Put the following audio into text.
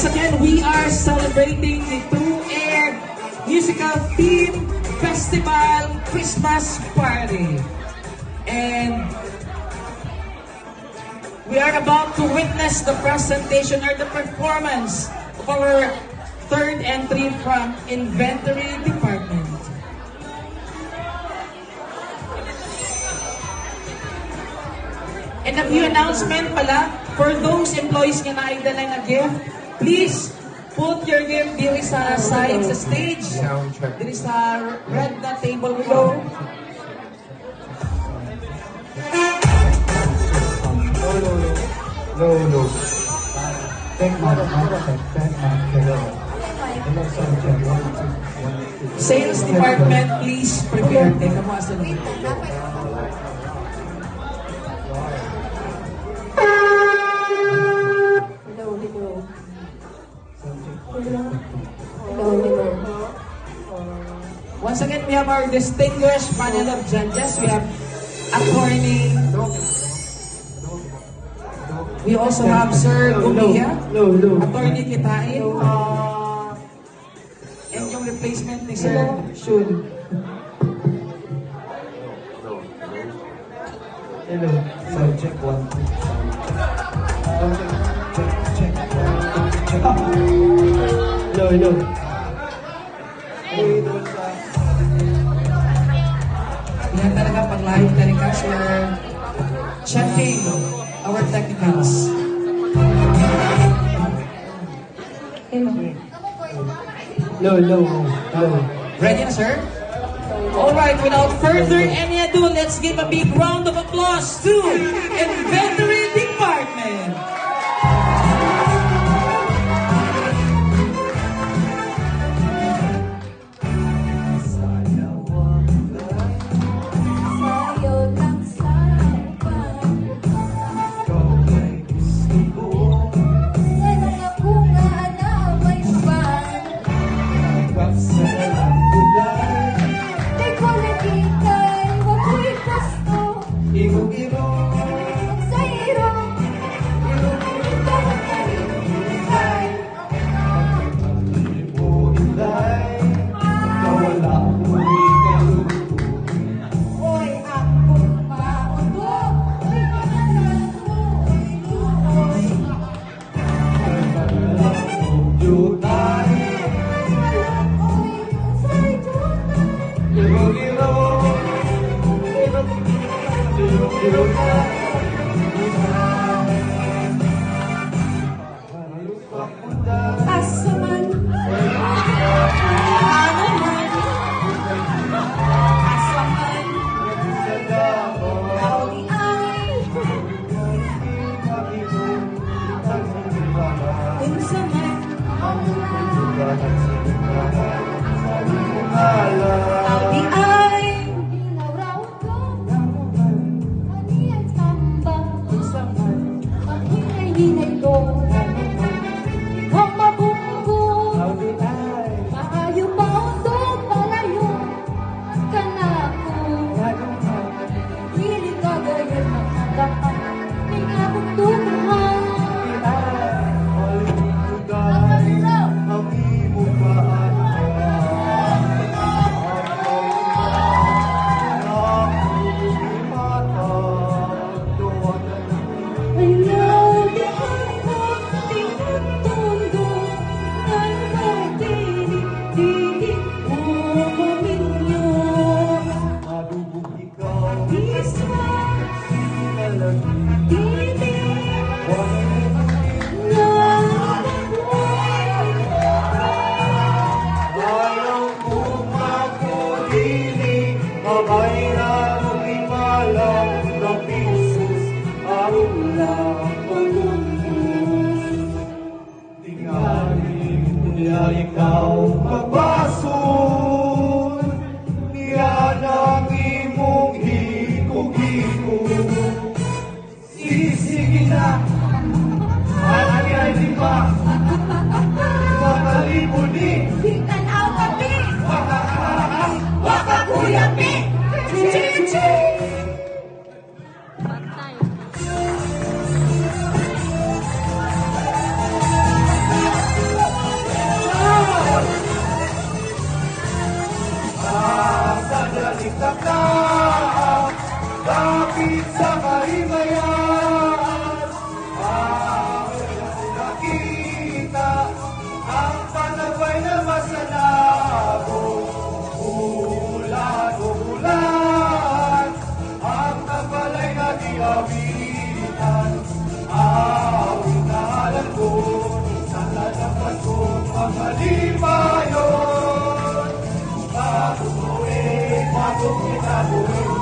Once again, we are celebrating the True Air Musical Theme Festival Christmas Party. And we are about to witness the presentation or the performance of our third entry from Inventory Department. And a few announcement pala, for those employees nga naidala na gift, please put your gift diri sa side sa stage, diri sa red na table below. No. Sales department, please prepare. Teka mo asa nito. Once again, we have our distinguished panel of judges. We have attorney. We also have Sir Gumiya, attorney Kitain, and yung replacement ni Sir Shun. Hello. Sound check 1, 2. Check. Hello. Yan talaga pag live talaga, Sir. Checking our technicals. Hello. Ready na, sir? Alright, without further any ado, let's give a big round of applause to Inventory Department. Ikaw magbasun, niya ng imong hikog-hikog. Sige na, ay di ba? Makalipuni, di tanaw kami, waka kuya pi, chichi. mali ba yun? Bago kita buhay